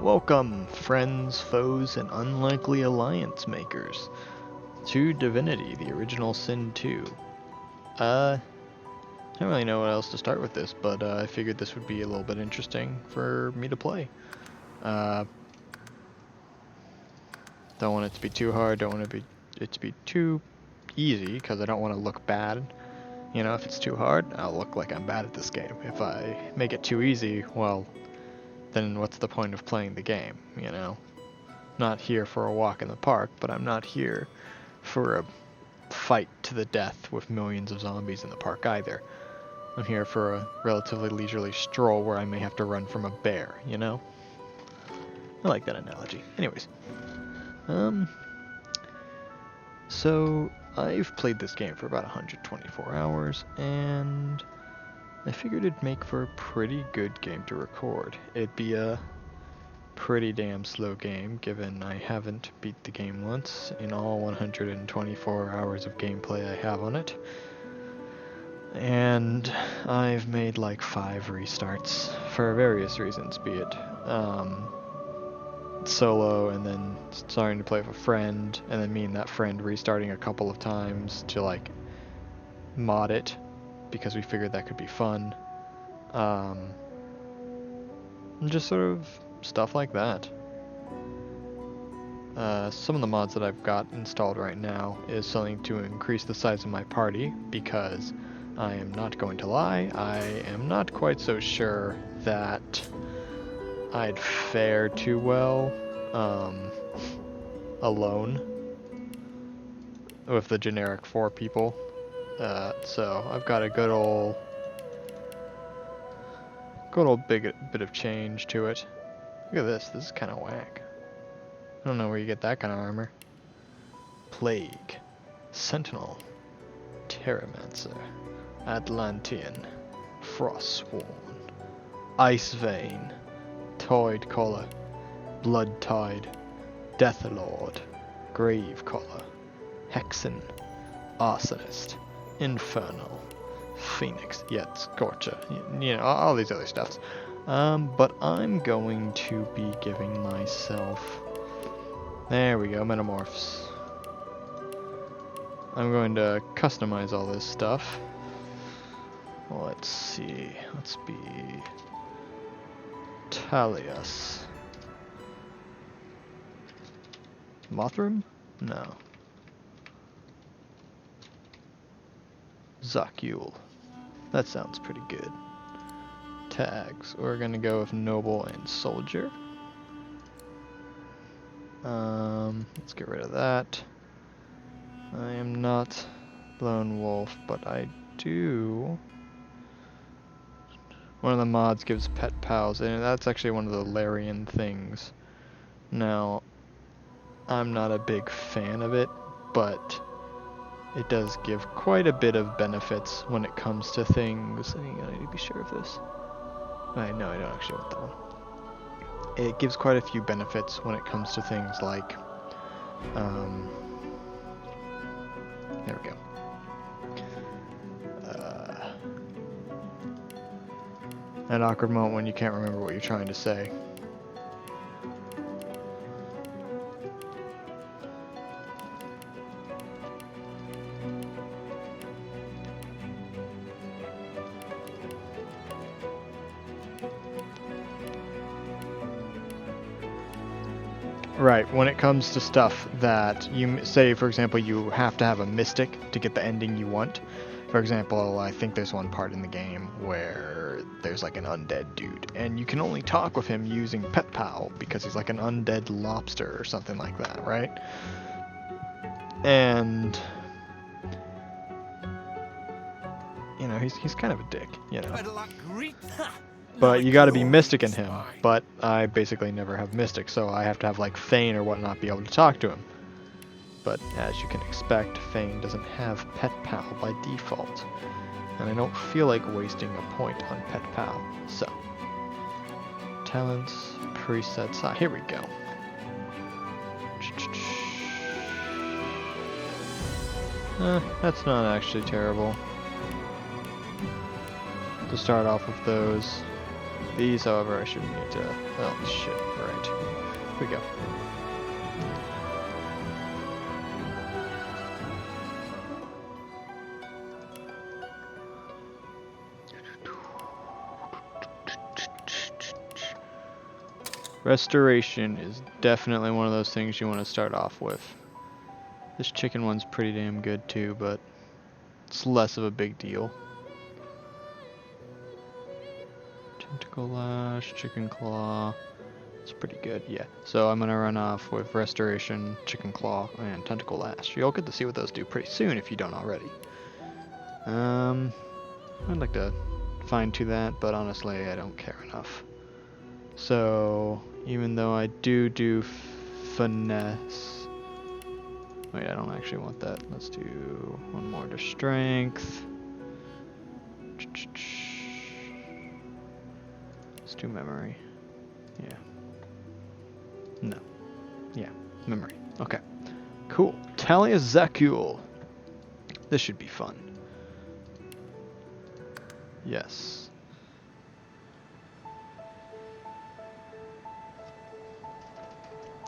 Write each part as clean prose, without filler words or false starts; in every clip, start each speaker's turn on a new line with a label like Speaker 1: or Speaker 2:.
Speaker 1: Welcome, friends, foes, and unlikely alliance makers, to Divinity, the Original Sin 2. I don't really know what else to start with this, but I figured this would be a little bit interesting for me to play. Don't want it to be too hard, don't want it to be too easy, because I don't want to look bad. You know, if it's too hard, I'll look like I'm bad at this game. If I make it too easy, well, then what's the point of playing the game, you know? Not here for a walk in the park, but I'm not here for a fight to the death with millions of zombies in the park either. I'm here for a relatively leisurely stroll where I may have to run from a bear, you know? I like that analogy. Anyways. So I've played this game for about 124 hours, and I figured it'd make for a pretty good game to record. It'd be a pretty damn slow game, given I haven't beat the game once in all 124 hours of gameplay I have on it. And I've made like 5 restarts for various reasons, be it solo and then starting to play with a friend, and then me and that friend restarting a couple of times to like mod it because we figured that could be fun. Just sort of stuff like that. Some of the mods that I've got installed right now is something to increase the size of my party, because I am not going to lie, I am not quite so sure that I'd fare too well alone with the generic 4 people. So I've got a good old bit of change to it. Look at this is kind of whack. I don't know where you get that kind of armor. Plague, Sentinel, Terramancer, Atlantean, Frostsworn, Ice Vein, Toid Collar, Blood Tide, Deathlord, Grave Collar, Hexen, Arsonist, Infernal, Phoenix, yet Scorcher, you know, all these other stuffs. But I'm going to be giving myself, there we go, Metamorphs. I'm going to customize all this stuff. Let's see, let's be Talius. Mothram? No. Zakul. That sounds pretty good. Tags. We're gonna go with Noble and Soldier. Let's get rid of that. I am not Lone Wolf, but I do. One of the mods gives pet pals, and that's actually one of the Larian things. Now, I'm not a big fan of it, but it does give quite a bit of benefits when it comes to things. I need to be sure of this. No, I don't actually want that one. It gives quite a few benefits when it comes to things like, there we go. An awkward moment when you can't remember what you're trying to say. Right, when it comes to stuff that you say, for example, you have to have a mystic to get the ending you want. For example, I think there's one part in the game where there's like an undead dude, and you can only talk with him using Pet Pal because he's like an undead lobster or something like that, right? And you know, he's kind of a dick, you know. But you gotta be Mystic in him, but I basically never have Mystic, so I have to have like Fane or whatnot be able to talk to him. But as you can expect, Fane doesn't have Pet Pal by default, and I don't feel like wasting a point on Pet Pal. So, talents, presets, here we go. That's not actually terrible. To start off with those. These, however, I shouldn't need to... Oh, shit. Right. Here we go. Restoration is definitely one of those things you want to start off with. This chicken one's pretty damn good too, but it's less of a big deal. Tentacle Lash, Chicken Claw. It's pretty good, yeah. So I'm gonna run off with Restoration, Chicken Claw, and Tentacle Lash. You'll get to see what those do pretty soon if you don't already. I'd like to fine-tune that, but honestly, I don't care enough. So, even though I do Finesse... Wait, I don't actually want that. Let's do one more to Strength. Let's do Memory. Yeah. No. Yeah, Memory. Okay. Cool. Talia Zakul. This should be fun. Yes.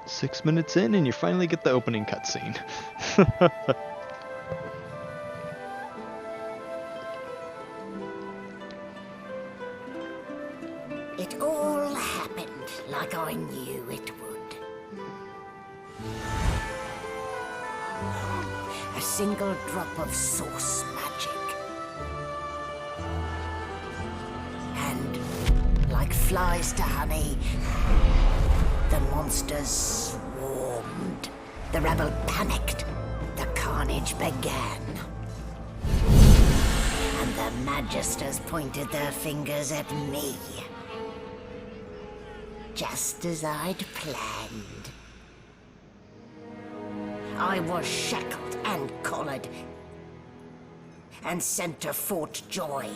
Speaker 1: Six minutes in and you finally get the opening cutscene.
Speaker 2: It all happened like I knew it would. A single drop of source magic. And like flies to honey, the monsters swarmed. The rebel panicked. The carnage began. And the Magisters pointed their fingers at me. Just as I'd planned. I was shackled and collared. And sent to Fort Joy.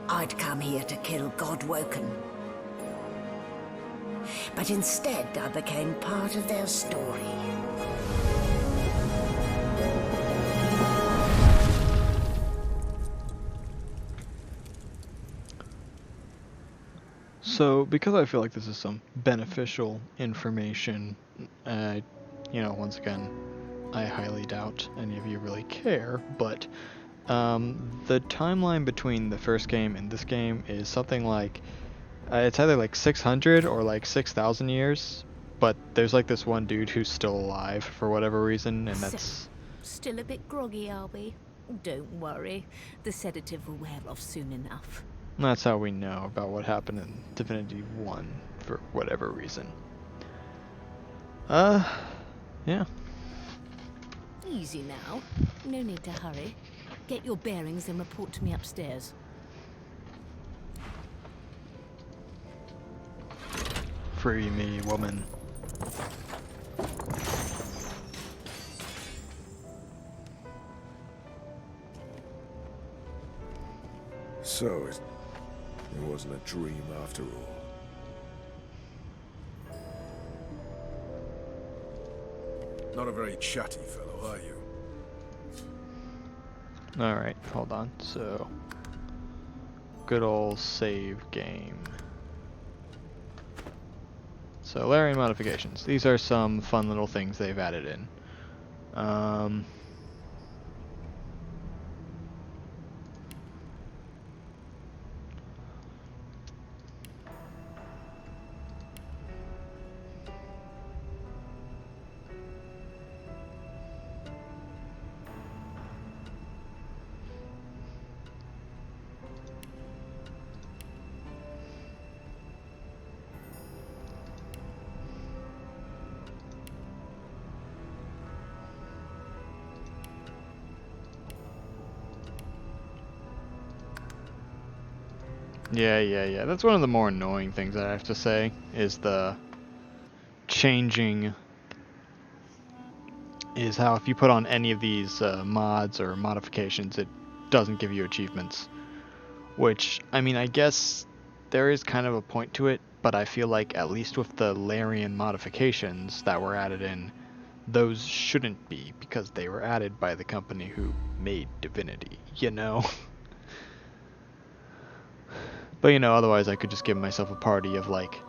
Speaker 2: I'd come here to kill Godwoken. But instead, I became part of their story.
Speaker 1: So, because I feel like this is some beneficial information, you know, once again, I highly doubt any of you really care, but the timeline between the first game and this game is something like, it's either like 600 or like 6,000 years, but there's like this one dude who's still alive for whatever reason, and that's...
Speaker 3: Still a bit groggy, are we? Don't worry, the sedative will wear off soon enough.
Speaker 1: That's how we know about what happened in Divinity 1 for whatever reason. Yeah.
Speaker 3: Easy now. No need to hurry. Get your bearings and report to me upstairs.
Speaker 1: Free me, woman.
Speaker 4: So, it wasn't a dream after all. Not a very chatty fellow, are you?
Speaker 1: Alright, hold on. So, good old save game. So, Larian modifications. These are some fun little things they've added in. Yeah. That's one of the more annoying things I have to say, is the changing, is how if you put on any of these mods or modifications, it doesn't give you achievements. Which, I mean, I guess there is kind of a point to it, but I feel like at least with the Larian modifications that were added in, those shouldn't be, because they were added by the company who made Divinity, you know? But you know, otherwise I could just give myself a party of like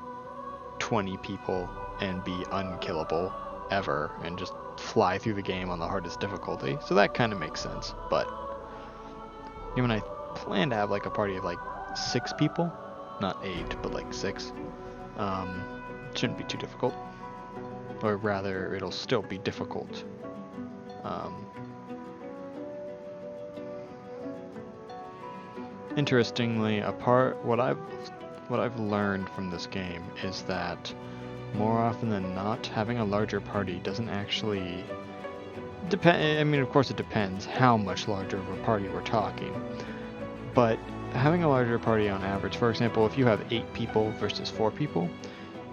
Speaker 1: 20 people and be unkillable ever and just fly through the game on the hardest difficulty. So that kind of makes sense. But even I plan to have like a party of like 6 people, not 8, but like 6. It shouldn't be too difficult, or rather, it'll still be difficult. Interestingly, what I've learned from this game is that more often than not, having a larger party doesn't actually depend. I mean, of course, it depends how much larger of a party we're talking. But having a larger party on average, for example, if you have 8 people versus 4 people,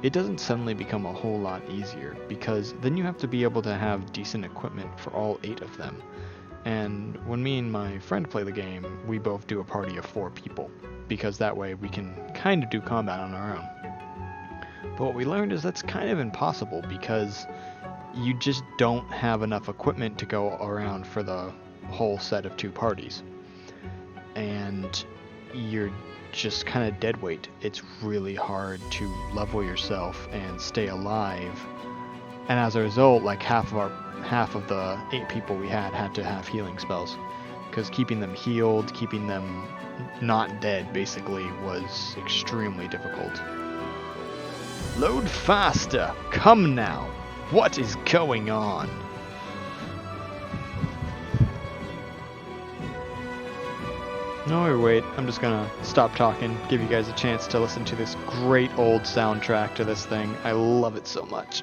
Speaker 1: it doesn't suddenly become a whole lot easier, because then you have to be able to have decent equipment for all 8 of them. And when me and my friend play the game, we both do a party of 4 people, because that way we can kind of do combat on our own. But what we learned is that's kind of impossible, because you just don't have enough equipment to go around for the whole set of 2 parties. And you're just kind of dead weight. It's really hard to level yourself and stay alive. And as a result, like half of the 8 people we had to have healing spells, because keeping them healed, keeping them not dead, basically, was extremely difficult. Load faster! Come now! What is going on? No, wait, I'm just gonna stop talking, give you guys a chance to listen to this great old soundtrack to this thing. I love it so much.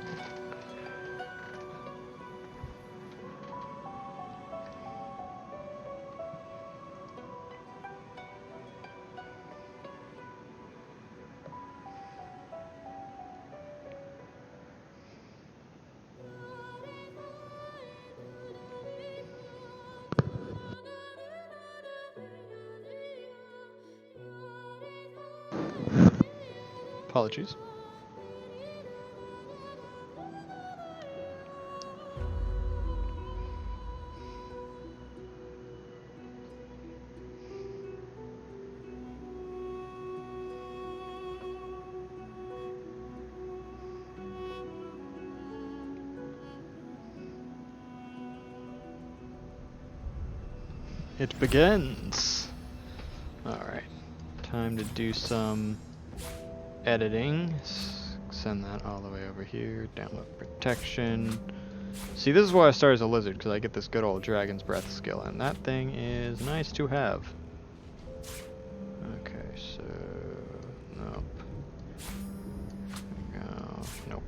Speaker 1: Apologies. It begins! Alright, time to do some editing. Send that all the way over here. Download protection. See, this is why I start as a lizard, because I get this good old Dragon's Breath skill, and that thing is nice to have. Okay, so... nope. There we go. Nope.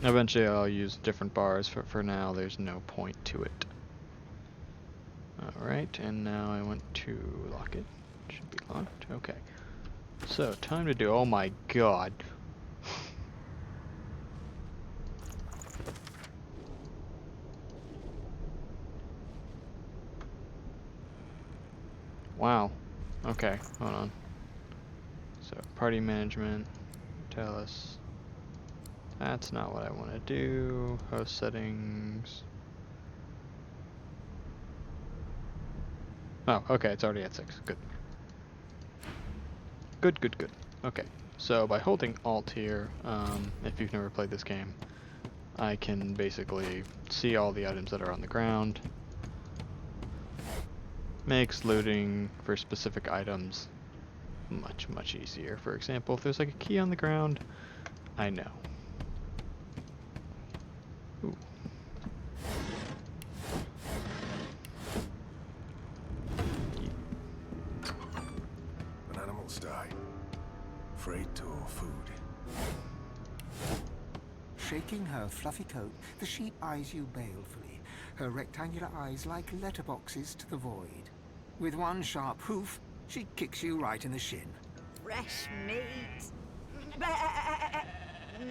Speaker 1: Eventually I'll use different bars, for now there's no point to it. Alright, and now I want to lock it. Should be locked. Okay. So, time to do... oh my god. Wow. Okay, hold on. So, party management. Tell us. That's not what I want to do. Host settings. Oh, okay, it's already at 6. Good. Good. Okay, so by holding Alt here, if you've never played this game, I can basically see all the items that are on the ground. Makes looting for specific items much easier. For example, if there's like a key on the ground, I know. Ooh.
Speaker 4: When animals die, freight or food.
Speaker 5: Shaking her fluffy coat, the sheep eyes you balefully, her rectangular eyes like letterboxes to the void. With one sharp hoof, she kicks you right in the shin.
Speaker 2: Fresh meat.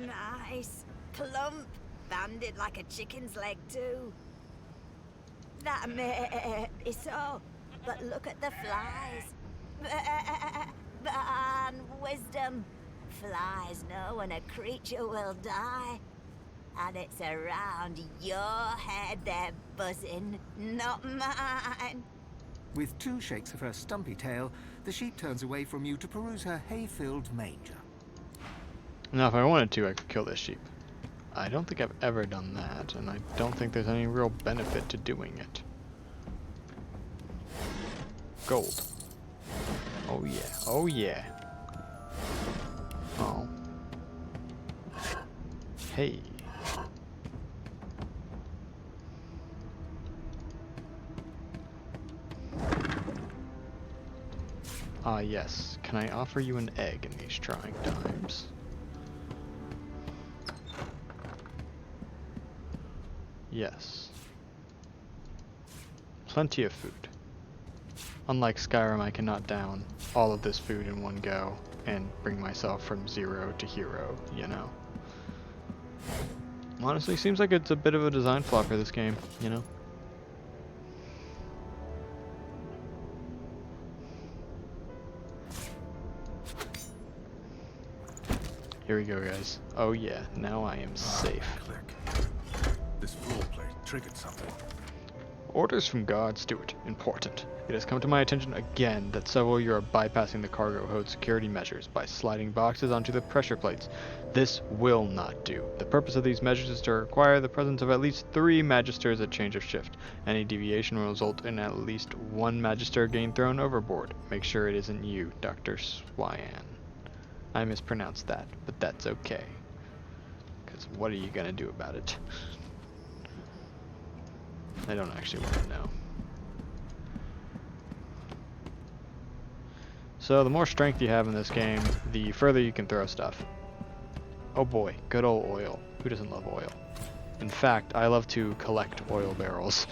Speaker 2: Nice. Plump. Banded like a chicken's leg, too. That may be so, but look at the flies. And wisdom. Flies know when a creature will die. And it's around your head they're buzzing, not mine.
Speaker 5: With 2 shakes of her stumpy tail, the sheep turns away from you to peruse her hay-filled manger.
Speaker 1: Now, if I wanted to, I could kill this sheep. I don't think I've ever done that, and I don't think there's any real benefit to doing it. Gold. Oh yeah, oh yeah. Oh. Hey. Ah yes, can I offer you an egg in these trying times? Yes. Plenty of food. Unlike Skyrim, I cannot down all of this food in one go and bring myself from 0 to hero, you know? Honestly, seems like it's a bit of a design flaw for this game, you know? Here we go, guys. Oh yeah, now I am safe.
Speaker 4: Click. This floor plate triggered something.
Speaker 1: Orders from God, Stewart. Important. It has come to my attention again that several of you are bypassing the cargo hold security measures by sliding boxes onto the pressure plates. This will not do. The purpose of these measures is to require the presence of at least 3 magisters at change of shift. Any deviation will result in at least 1 magister being thrown overboard. Make sure it isn't you, Dr. Swyan. I mispronounced that, but that's okay. Because what are you gonna do about it? I don't actually want to know. So the more strength you have in this game, the further you can throw stuff. Oh boy, good old oil. Who doesn't love oil? In fact, I love to collect oil barrels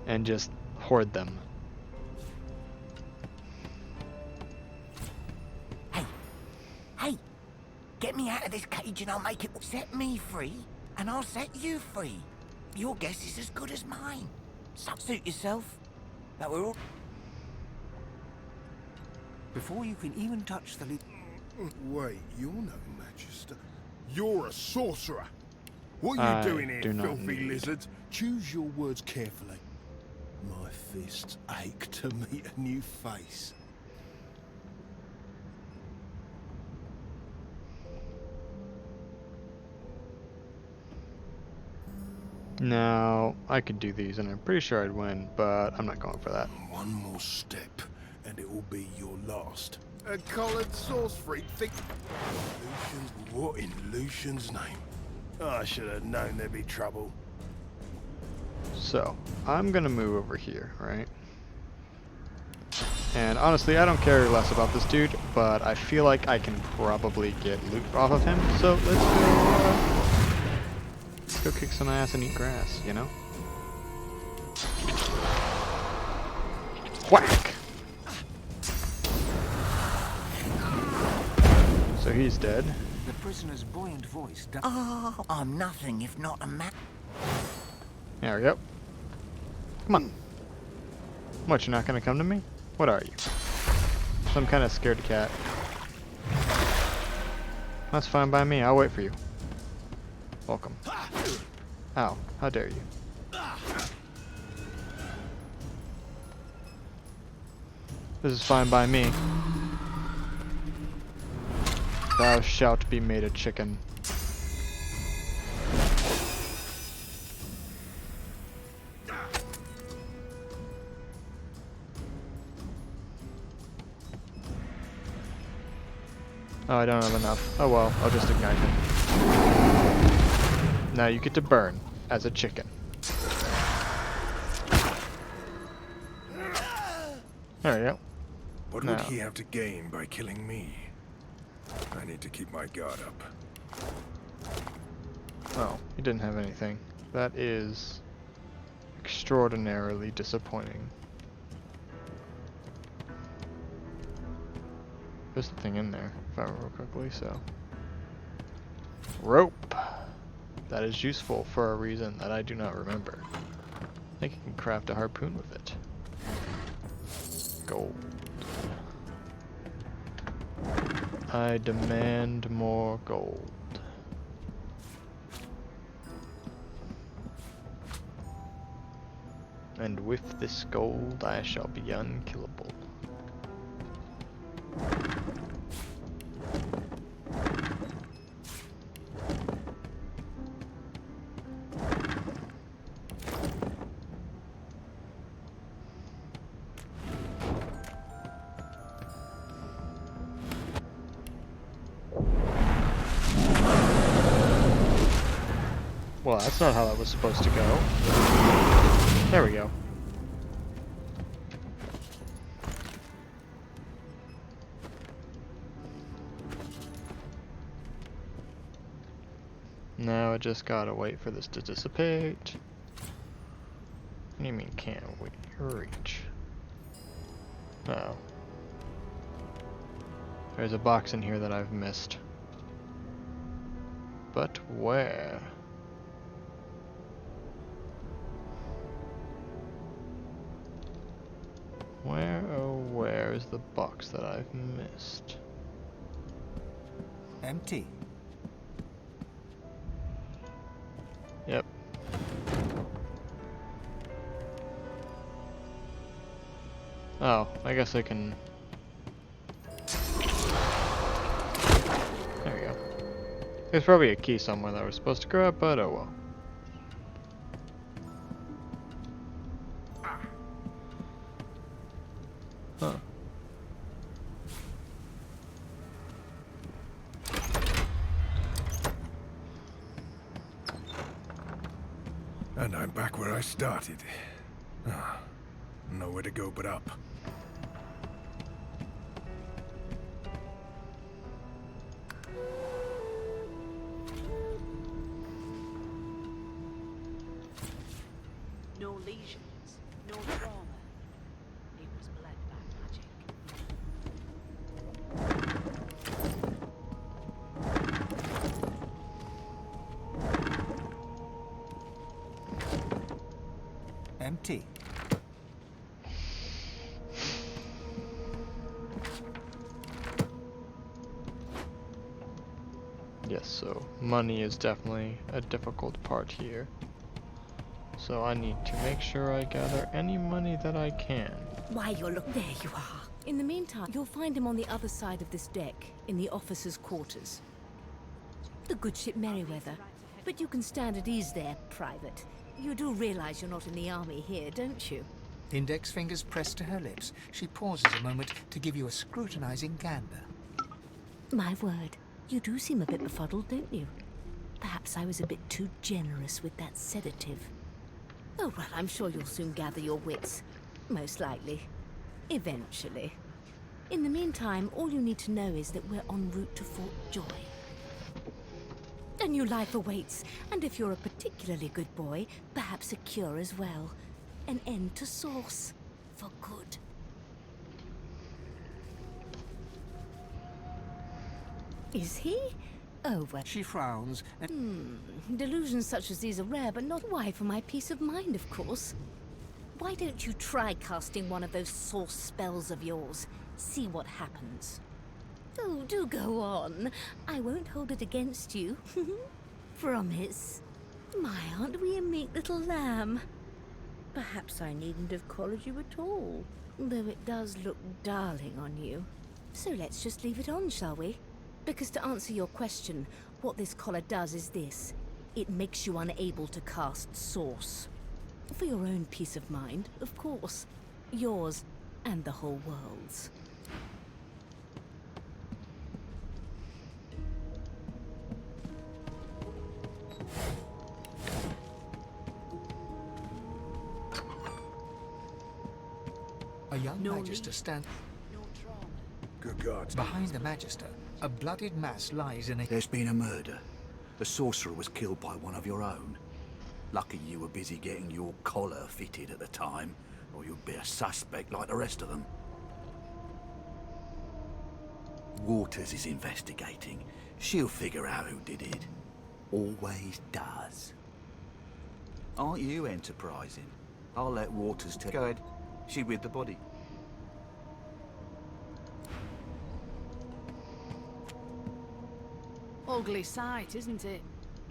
Speaker 1: and just hoard them.
Speaker 2: Hey, get me out of this cage and I'll make it. Set me free and I'll set you free. Your guess is as good as mine. Suit yourself. That we're all...
Speaker 5: Before you can even touch the
Speaker 4: Wait, you're no magister. You're a sorcerer. What
Speaker 1: I
Speaker 4: are you doing
Speaker 1: do
Speaker 4: here,
Speaker 1: not
Speaker 4: filthy
Speaker 1: need-
Speaker 4: lizards? Choose your words carefully. My fists ache to meet a new face.
Speaker 1: Now, I could do these and I'm pretty sure I'd win, but I'm not going for that.
Speaker 4: One more step, and it will be your last. A collared sauce freak think... Lucian's... What in Lucian's name? I should have known there'd be trouble.
Speaker 1: So, I'm gonna move over here, right? And honestly, I don't care less about this dude, but I feel like I can probably get loot off of him, so let's go kick some ass and eat grass, you know? Whack! So he's dead.
Speaker 5: The prisoner's buoyant voice.
Speaker 2: Oh, I'm nothing if not a man.
Speaker 1: There we go. Come on. What, you're not gonna come to me? What are you? Some kind of scared cat. That's fine by me, I'll wait for you. Welcome. Ow, how dare you. This is fine by me. Thou shalt be made a chicken. Oh, I don't have enough. Oh well, I'll just ignite him. Now you get to burn as a chicken. There we go.
Speaker 4: What
Speaker 1: No.
Speaker 4: would he have to gain by killing me? I need to keep my guard up.
Speaker 1: Oh, he didn't have anything. That is extraordinarily disappointing. There's the thing in there, if I remember correctly, so. Rope! That is useful for a reason that I do not remember. I think I can craft a harpoon with it. Gold. I demand more gold. And with this gold I shall be unkillable. Well, that's not how that was supposed to go. There we go. Now I just gotta wait for this to dissipate. What do you mean can't wait? Reach. Oh. There's a box in here that I've missed. But where? Where, oh where is the box that I've missed?
Speaker 5: Empty.
Speaker 1: Yep. Oh, I guess I can... There we go. There's probably a key somewhere that I was supposed to grab, but oh well. Huh.
Speaker 4: And I'm back where I started. Ah, nowhere to go but up.
Speaker 6: No lesions, no trauma. He was bled by magic.
Speaker 5: Empty.
Speaker 1: Yes, so money is definitely a difficult part here. So I need to make sure I gather any money that I can.
Speaker 3: Why, you're there you are. In the meantime, you'll find him on the other side of this deck, in the officers' quarters. The good ship Merryweather. But you can stand at ease there, Private. You do realize you're not in the army here, don't you?
Speaker 5: Index fingers pressed to her lips. She pauses a moment to give you a scrutinizing gander.
Speaker 3: My word, you do seem a bit befuddled, don't you? Perhaps I was a bit too generous with that sedative. Oh, well, I'm sure you'll soon gather your wits. Most likely. Eventually. In the meantime, all you need to know is that we're en route to Fort Joy. A new life awaits, and if you're a particularly good boy, perhaps a cure as well. An end to Source. For good. Is he? Oh, well.
Speaker 5: She frowns and...
Speaker 3: Delusions such as these are rare, but not why for my peace of mind, of course. Why don't you try casting one of those Source spells of yours? See what happens. Oh, do go on. I won't hold it against you. Promise. My, aren't we a meek little lamb? Perhaps I needn't have collared you at all, though it does look darling on you. So let's just leave it on, shall we? Because to answer your question, what this collar does is this. It makes you unable to cast Source. For your own peace of mind, of course. Yours and the whole world's.
Speaker 5: A young
Speaker 6: No
Speaker 5: magister
Speaker 6: leaf.
Speaker 5: stands
Speaker 6: No trauma.
Speaker 4: Good gods.
Speaker 5: behind the magister. A bloodied mass lies in a...
Speaker 7: There's been a murder. The sorcerer was killed by one of your own. Lucky you were busy getting your collar fitted at the time, or you'd be a suspect like the rest of them. Waters is investigating. She'll figure out who did it. Always does. Aren't you enterprising? I'll let Waters take. Go ahead. She with the body.
Speaker 6: Ugly sight, isn't it?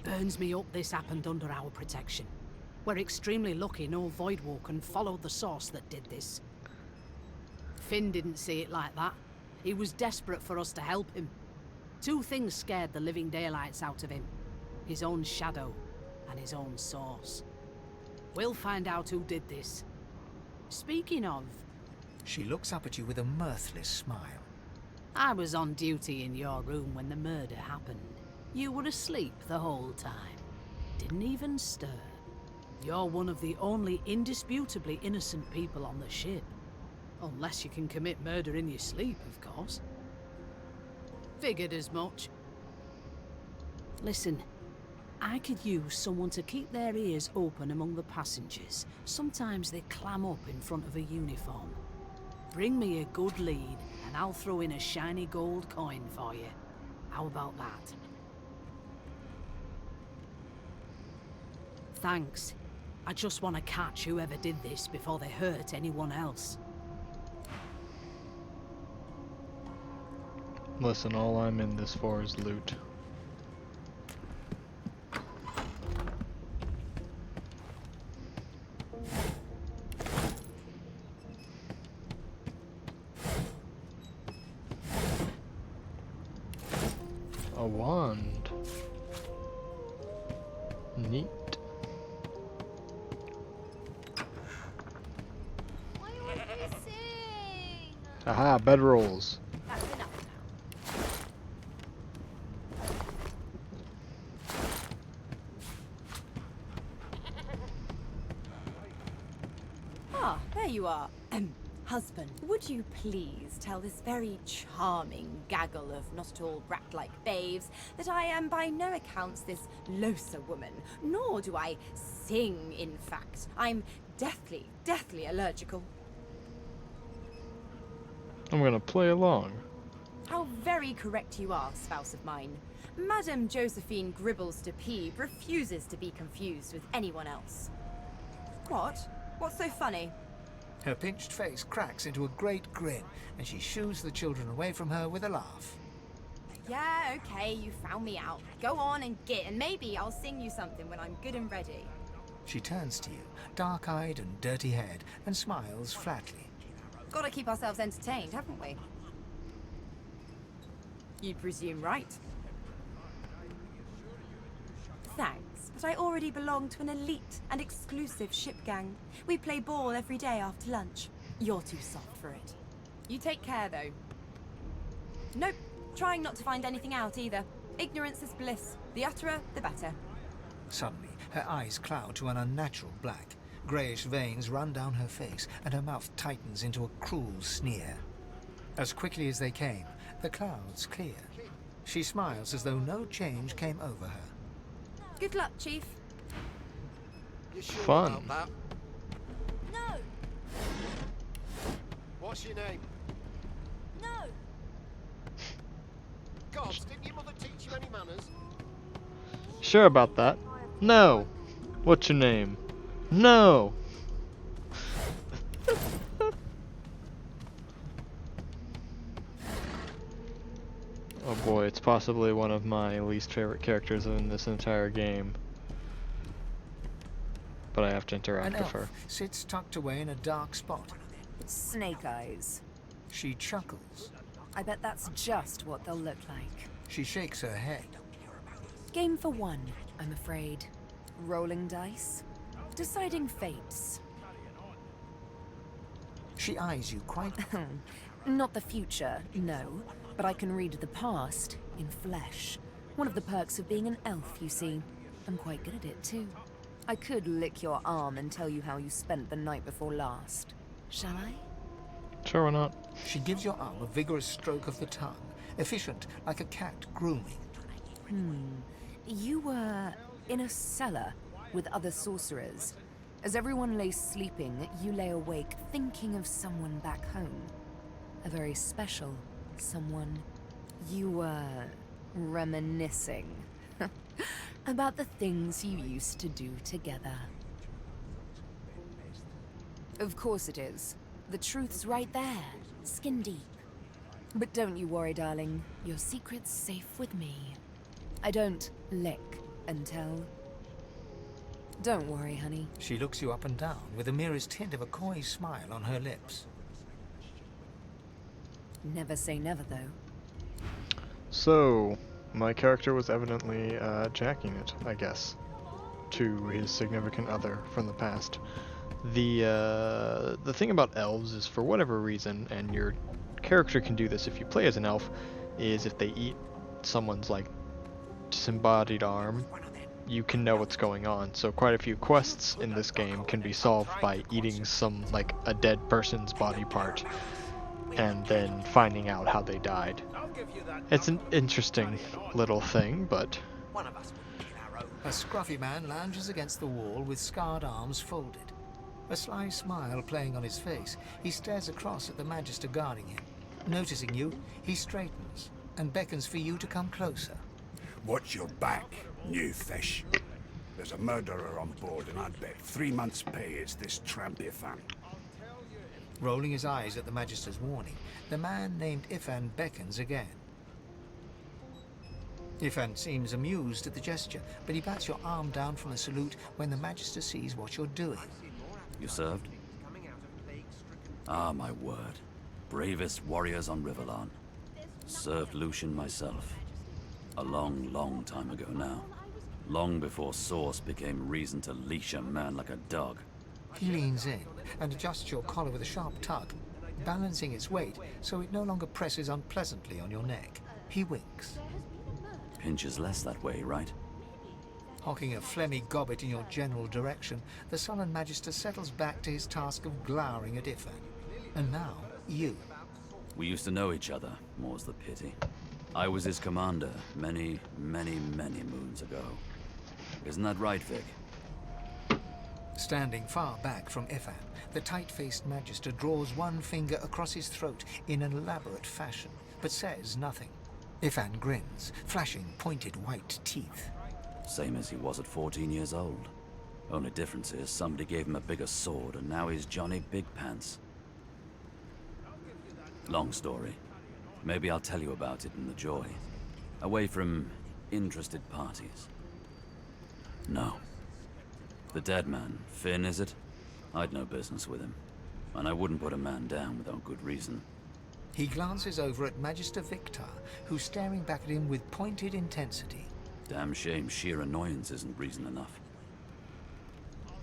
Speaker 6: Burns me up this happened under our protection. We're extremely lucky no Voidwalker followed the source that did this. Finn didn't see it like that. He was desperate for us to help him. Two things scared the living daylights out of him. His own shadow and his own source. We'll find out who did this. Speaking of,
Speaker 5: She looks up at you with a mirthless smile.
Speaker 6: I was on duty in your room when the murder happened. You were asleep the whole time. Didn't even stir. You're one of the only indisputably innocent people on the ship. Unless you can commit murder in your sleep, of course. Figured as much. Listen, I could use someone to keep their ears open among the passengers. Sometimes they clam up in front of a uniform. Bring me a good lead, and I'll throw in a shiny gold coin for you. How about that? Thanks. I just want to catch whoever did this before they hurt anyone else.
Speaker 1: Listen, all I'm in this for is loot. A wand. Neat.
Speaker 3: Why are you sing?
Speaker 1: Aha, bedrolls.
Speaker 3: That's enough now.
Speaker 8: Ah, there you are. Husband, would you please tell this very charming gaggle of not at all brat-like babes that I am by no accounts this Losa woman, nor do I sing, in fact. I'm deathly allergical.
Speaker 1: I'm gonna play along.
Speaker 8: How very correct you are, spouse of mine. Madame Josephine Gribbles de Peeb refuses to be confused with anyone else. What? What's so funny?
Speaker 5: Her pinched face cracks into a great grin, and she shoos the children away from her with a laugh.
Speaker 8: Yeah, okay, you found me out. Go on and git, and maybe I'll sing you something when I'm good and ready.
Speaker 5: She turns to you, dark-eyed and dirty-haired, and smiles flatly.
Speaker 8: Gotta keep ourselves entertained, haven't we? You presume right. Thanks, but I already belong to an elite and exclusive ship gang. We play ball every day after lunch. You're too soft for it. You take care, though. Nope, trying not to find anything out either. Ignorance is bliss. The utterer, the better.
Speaker 5: Suddenly, her eyes cloud to an unnatural black. Greyish veins run down her face, and her mouth tightens into a cruel sneer. As quickly as they came, the clouds clear. She smiles as though no change came over her.
Speaker 8: Good luck, Chief.
Speaker 9: You sure
Speaker 1: Fun.
Speaker 9: about that?
Speaker 8: No!
Speaker 9: What's your name?
Speaker 8: No!
Speaker 9: Gods, didn't your mother teach you any manners?
Speaker 1: Sure about that. No. What's your name? No. Oh boy, it's possibly one of my least favorite characters in this entire game. But I have to interact
Speaker 5: An
Speaker 1: with
Speaker 5: elf
Speaker 1: her.
Speaker 5: sits tucked away in a dark spot.
Speaker 8: Snake eyes.
Speaker 5: She chuckles.
Speaker 8: I bet that's just what they'll look like.
Speaker 5: She shakes her head.
Speaker 8: Game for one, I'm afraid. Rolling dice. Deciding fates.
Speaker 5: She eyes you quite...
Speaker 8: Not the future, no. But I can read the past in flesh. One of the perks of being an elf, you see. I'm quite good at it, too. I could lick your arm and tell you how you spent the night before last. Shall I?
Speaker 1: Sure, why not?
Speaker 5: She gives your arm a vigorous stroke of the tongue, efficient like a cat grooming.
Speaker 8: You were in a cellar with other sorcerers. As everyone lay sleeping, you lay awake thinking of someone back home. A very special someone. You were reminiscing about the things you used to do together. Of course it is. The truth's right there, skin deep. But don't you worry, darling. Your secret's safe with me. I don't lick and tell. Don't worry, honey.
Speaker 5: She looks you up and down with the merest hint of a coy smile on her lips.
Speaker 8: Never say never, though.
Speaker 1: So, my character was evidently jacking it, I guess, to his significant other from the past. The thing about elves is, for whatever reason, and your character can do this if you play as an elf, is if they eat someone's like disembodied arm, you can know what's going on. So quite a few quests in this game can be solved by eating some, like, a dead person's body part and then finding out how they died. It's an interesting little thing, but
Speaker 5: A scruffy man lounges against the wall with scarred arms folded. A sly smile playing on his face, he stares across at the Magister guarding him. Noticing you, he straightens and beckons for you to come closer.
Speaker 10: Watch your back, new fish. There's a murderer on board, and I'd bet 3 months' pay is this tramp Ifan.
Speaker 5: Rolling his eyes at the Magister's warning, the man named Ifan beckons again. Ifan seems amused at the gesture, but he bats your arm down from a salute when the Magister sees what you're doing.
Speaker 7: You served? Ah, my word. Bravest warriors on Riverlawn. Served Lucian myself. A long, long time ago now. Long before Source became reason to leash a man like a dog.
Speaker 5: He leans in and adjusts your collar with a sharp tug, balancing its weight so it no longer presses unpleasantly on your neck. He winks.
Speaker 7: Pinches less that way, right?
Speaker 5: Hocking a phlegmy gobbet in your general direction, the sullen Magister settles back to his task of glowering at Ifan. And now, you.
Speaker 7: We used to know each other, more's the pity. I was his commander many, many, many moons ago. Isn't that right, Vic?
Speaker 5: Standing far back from Ifan, the tight-faced Magister draws one finger across his throat in an elaborate fashion, but says nothing. Ifan grins, flashing pointed white teeth.
Speaker 7: Same as he was at 14 years old. Only difference is somebody gave him a bigger sword and now he's Johnny Big Pants. Long story. Maybe I'll tell you about it in the Joy. Away from interested parties. No. The dead man, Finn, is it? I'd no business with him. And I wouldn't put a man down without good reason.
Speaker 5: He glances over at Magister Victor, who's staring back at him with pointed intensity.
Speaker 7: Damn shame sheer annoyance isn't reason enough.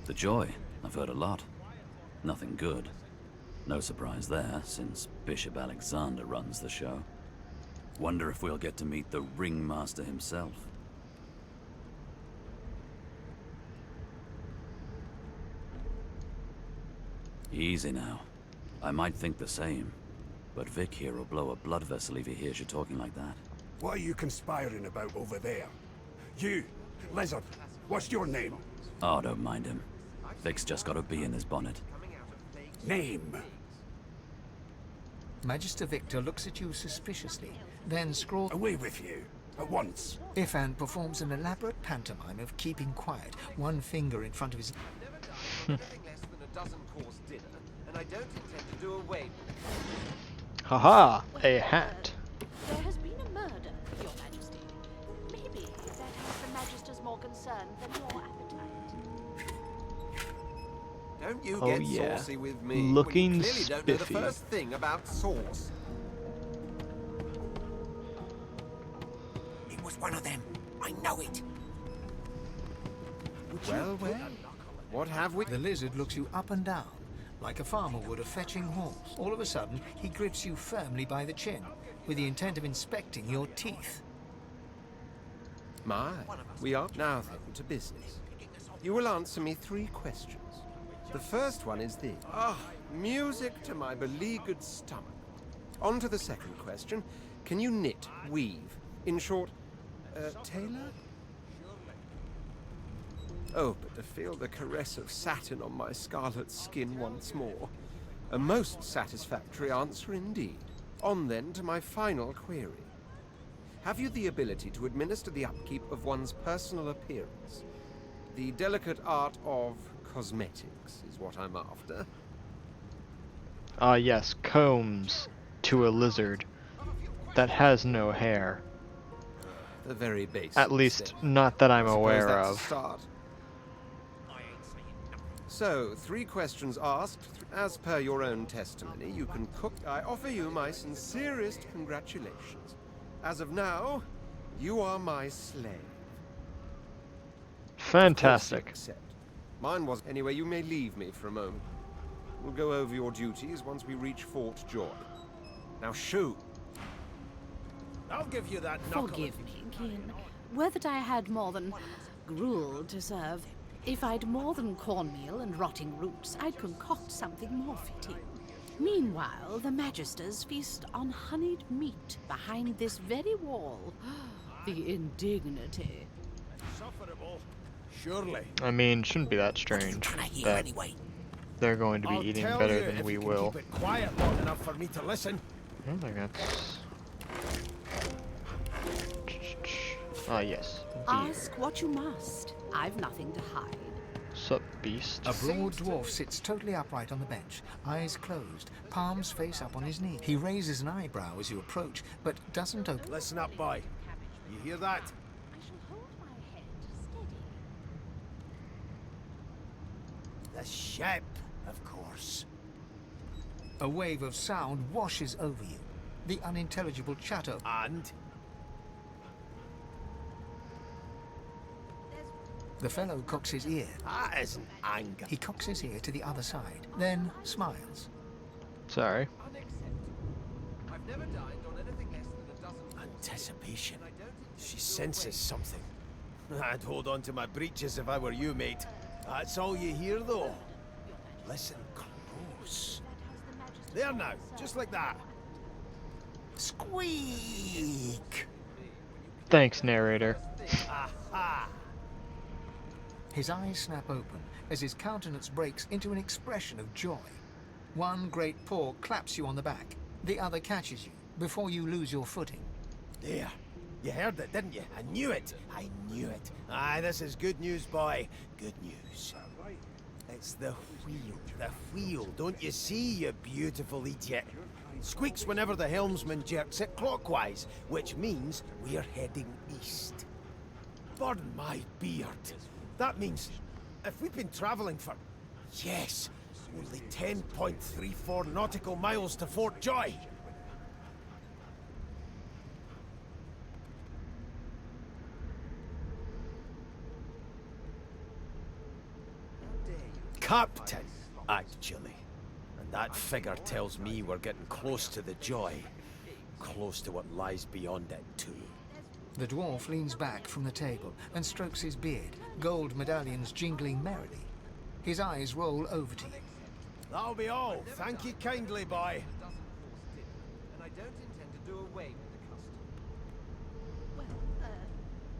Speaker 7: The Joy, I've heard a lot. Nothing good. No surprise there, since Bishop Alexander runs the show. Wonder if we'll get to meet the Ringmaster himself. Easy now. I might think the same, but Vic here will blow a blood vessel if he hears you talking like that.
Speaker 10: What are you conspiring about over there? You, Lizard, what's your name?
Speaker 7: Oh, don't mind him. Vic's just got a bee in his bonnet.
Speaker 10: Name?
Speaker 5: Magister Victor looks at you suspiciously, then scrawls...
Speaker 10: Away with you, at once.
Speaker 5: Ifan performs an elaborate pantomime of keeping quiet, one finger in front of his...
Speaker 9: And I don't intend to do away with it.
Speaker 1: haha, a hat.
Speaker 11: There has been a murder, Your Majesty. Maybe that has the Magister's more concerned than your appetite.
Speaker 9: Don't you
Speaker 1: Oh,
Speaker 9: get
Speaker 1: yeah.
Speaker 9: saucy with me.
Speaker 1: Looking
Speaker 9: when you clearly don't know
Speaker 1: spiffy.
Speaker 9: the first thing about sauce.
Speaker 2: It was one of them. I know it.
Speaker 9: Well, what have we?
Speaker 5: The lizard looks you up and down, like a farmer would a fetching horse. All of a sudden, he grips you firmly by the chin, with the intent of inspecting your teeth.
Speaker 9: My, we are now then to business. You will answer me 3 questions. The first one is this. Music to my beleaguered stomach. On to the second question. Can you knit, weave? In short, tailor? Oh, but to feel the caress of satin on my scarlet skin once more. A most satisfactory answer indeed. On then to my final query. Have you the ability to administer the upkeep of one's personal appearance? The delicate art of cosmetics is what I'm after.
Speaker 1: Ah yes, combs to a lizard that has no hair.
Speaker 9: The very basics.
Speaker 1: At least, not that I'm
Speaker 9: I suppose
Speaker 1: aware
Speaker 9: that's a
Speaker 1: of.
Speaker 9: start. So, 3 questions asked. As per your own testimony, you can cook. I offer you my sincerest congratulations. As of now, you are my slave.
Speaker 1: Fantastic.
Speaker 9: Accept. Mine was. Anyway, you may leave me for a moment. We'll go over your duties once we reach Fort Joy. Now shoot.
Speaker 4: I'll give you that knuckle.
Speaker 6: Forgive me, Kin. Were that I had more than gruel to serve. If I'd more than cornmeal and rotting roots, I'd concoct something more fitting. Meanwhile, the Magisters feast on honeyed meat behind this very wall. The indignity.
Speaker 4: Insufferable. Surely.
Speaker 1: I mean, shouldn't be that strange that
Speaker 2: Anyway,
Speaker 1: they're going to be
Speaker 4: I'll
Speaker 1: eating
Speaker 4: tell
Speaker 1: better
Speaker 4: you
Speaker 1: than
Speaker 4: if
Speaker 1: we
Speaker 4: you can
Speaker 1: will.
Speaker 4: Keep it quiet long enough for me to listen.
Speaker 1: I think that's... Ah yes, beer.
Speaker 6: Ask what you must. I've nothing to hide.
Speaker 1: Sup, beast?
Speaker 5: A broad dwarf sits totally upright on the bench, eyes closed, palms face up on his knee. He raises an eyebrow as you approach, but doesn't open.
Speaker 4: Listen up, boy. You hear that?
Speaker 11: I shall hold my head steady.
Speaker 4: The ship, of course.
Speaker 5: A wave of sound washes over you. The unintelligible chatter.
Speaker 4: And?
Speaker 5: The fellow cocks his ear.
Speaker 4: That isn't anger.
Speaker 5: He cocks his ear to the other side, then smiles.
Speaker 1: Sorry.
Speaker 9: I've never dined on anything less than a dozen.
Speaker 4: Anticipation. She senses something. I'd hold on to my breeches if I were you, mate. That's all you hear, though. Listen close. There now, just like that. Squeak!
Speaker 1: Thanks, narrator.
Speaker 4: Aha!
Speaker 5: His eyes snap open as his countenance breaks into an expression of joy. One great paw claps you on the back. The other catches you before you lose your footing.
Speaker 4: There. You heard it, didn't you? I knew it. I knew it. Aye, this is good news, boy. Good news. It's the wheel. The wheel. Don't you see, you beautiful idiot? Squeaks whenever the helmsman jerks it clockwise, which means we're heading east. Burn my beard. That means if we've been traveling for, yes, only 10.34 nautical miles to Fort Joy. Captain, actually. And that figure tells me we're getting close to the Joy. Close to what lies beyond it, too.
Speaker 5: The dwarf leans back from the table and strokes his beard, gold medallions jingling merrily. His eyes roll over to you.
Speaker 4: That'll be all. Thank you kindly, boy.
Speaker 9: And I don't intend to do away with the custom.
Speaker 11: Well,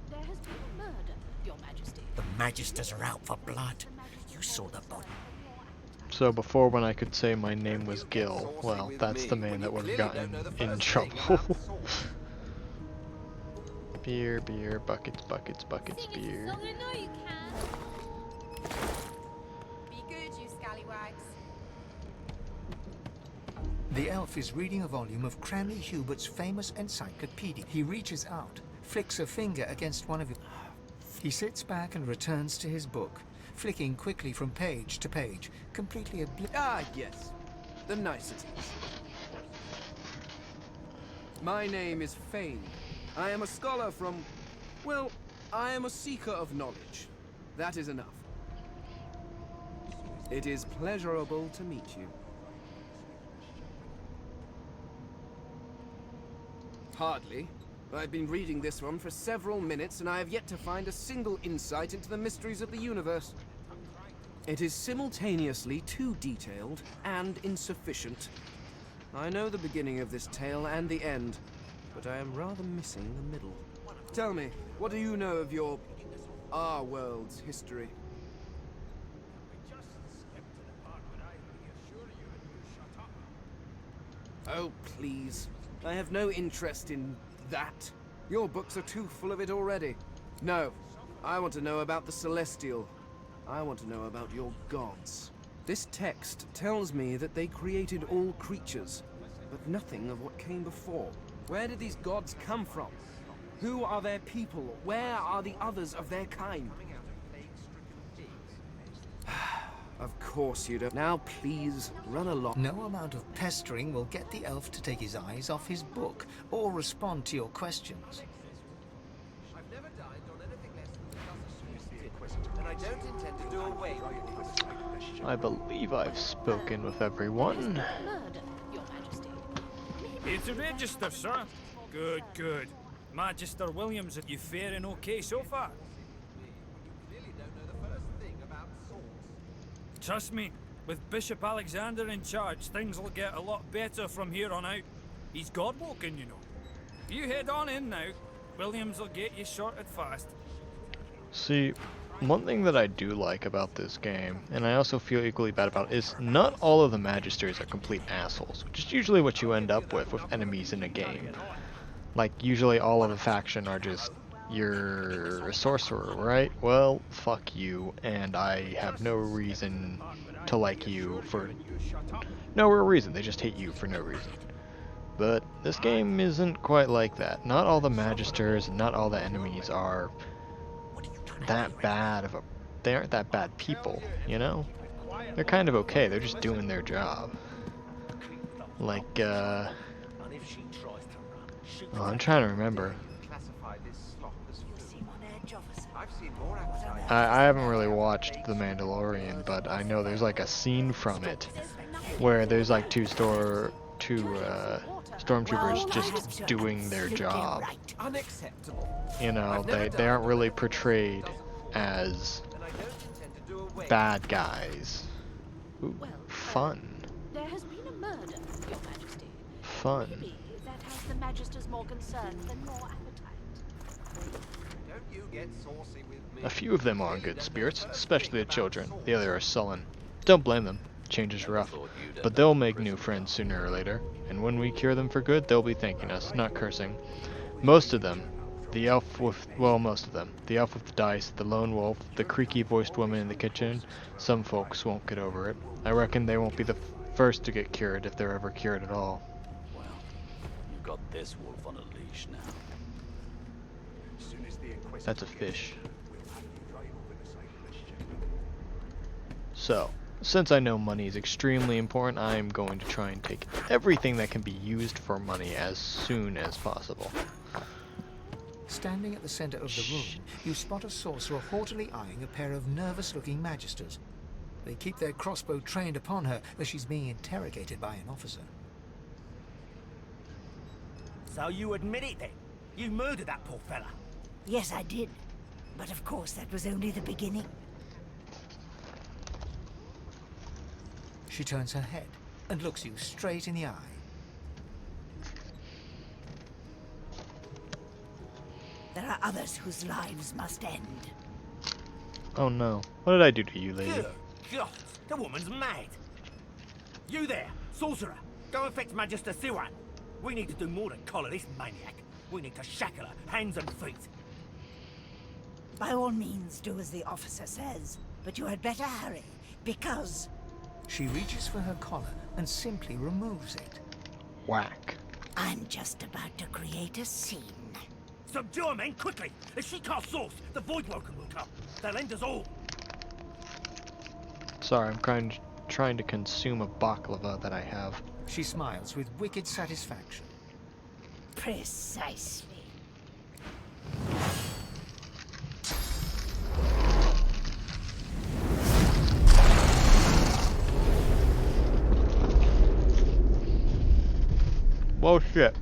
Speaker 11: there has been a murder, Your Majesty.
Speaker 2: the Magisters are out for blood. You saw the body.
Speaker 1: So before, when I could say my name was Gil, well, that's the man that would have gotten in trouble. Beer, beer, buckets, buckets, buckets, beer.
Speaker 12: I know you can. Be good, you scallywags.
Speaker 5: The elf is reading a volume of Cranley Hubert's famous encyclopedia. He reaches out, flicks a finger against one of your... He sits back and returns to his book, flicking quickly from page to page, completely
Speaker 13: Ah, yes. The niceties. My name is Fane. I am a scholar from... Well, I am a seeker of knowledge. That is enough. It is pleasurable to meet you. Hardly. I've been reading this one for several minutes, and I have yet to find a single insight into the mysteries of the universe. It is simultaneously too detailed and insufficient. I know the beginning of this tale and the end, but I am rather missing the middle. Tell me, what do you know of our world's history? Oh, please. I have no interest in that. Your books are too full of it already. No, I want to know about the Celestial. I want to know about your gods. This text tells me that they created all creatures, but nothing of what came before. Where did these gods come from? Who are their people? Where are the others of their kind? Of course you don't. Now please, run along.
Speaker 5: No amount of pestering will get the elf to take his eyes off his book or respond to your questions.
Speaker 9: I've never dined on anything less than and I don't intend to do away with it.
Speaker 1: I believe I've spoken with everyone.
Speaker 11: Murder, Your Majesty.
Speaker 14: It's a register, sir. Good, good. Magister Williams, are you faring okay so far?
Speaker 9: Really don't know the first thing about swords.
Speaker 14: Trust me, with Bishop Alexander in charge, things will get a lot better from here on out. He's God-woken, you know. You head on in now. Williams will get you sorted fast.
Speaker 1: See, one thing that I do like about this game, and I also feel equally bad about, is not all of the Magisters are complete assholes, which is usually what you end up with enemies in a game. Like, usually all of the faction are just, you're a sorcerer, right? Well, fuck you, and I have no reason to like you for no real reason. They just hate you for no reason. But this game isn't quite like that. Not all the Magisters and not all the enemies are that bad of a... They aren't that bad people, you know? They're kind of okay. They're just doing their job. Like, oh, I'm trying to remember. I haven't really watched The Mandalorian, but I know there's like a scene from it where there's like two stormtroopers just doing their job. You know, they aren't really portrayed as bad guys. Ooh, fun.
Speaker 11: There has been a murder, Your Majesty.
Speaker 1: Fun.
Speaker 11: Maybe that has the Magisters more concerned than more appetite.
Speaker 9: Don't you get saucy with me?
Speaker 1: A few of them are in good spirits, especially the children. The other are sullen. Don't blame them. Change is rough. But they'll make new friends sooner or later. And when we cure them for good, they'll be thanking us, not cursing. Most of them. The elf with... well, most of them. The elf with the dice, the lone wolf, the creaky-voiced woman in the kitchen. Some folks won't get over it. I reckon they won't be the first to get cured if they're ever cured at all.
Speaker 7: Well, you've got this wolf on a leash now.
Speaker 1: That's a fish. So, since I know money is extremely important, I'm going to try and take everything that can be used for money as soon as possible.
Speaker 5: Standing at the center of the room, you spot a sorcerer haughtily eyeing a pair of nervous-looking magisters. They keep their crossbow trained upon her as she's being interrogated by an officer.
Speaker 2: So you admit it then? You murdered that poor fella?
Speaker 15: Yes, I did. But of course, that was only the beginning.
Speaker 5: She turns her head and looks you straight in the eye.
Speaker 15: There are others whose lives must end.
Speaker 1: Oh no. What did I do to you, lady?
Speaker 2: Good God, the woman's mad. You there, sorcerer. Go and fetch Magister Siwan. We need to do more than collar this maniac. We need to shackle her, hands and feet.
Speaker 15: By all means, do as the officer says. But you had better hurry, because...
Speaker 5: She reaches for her collar and simply removes it.
Speaker 1: Whack.
Speaker 15: I'm just about to create a scene.
Speaker 2: Subdue her, men, quickly! If she casts source, the Voidwoken will come. They'll end us all.
Speaker 1: Sorry, I'm trying to consume a baklava that I have.
Speaker 5: She smiles with wicked satisfaction.
Speaker 15: Precisely.
Speaker 1: Well, shit.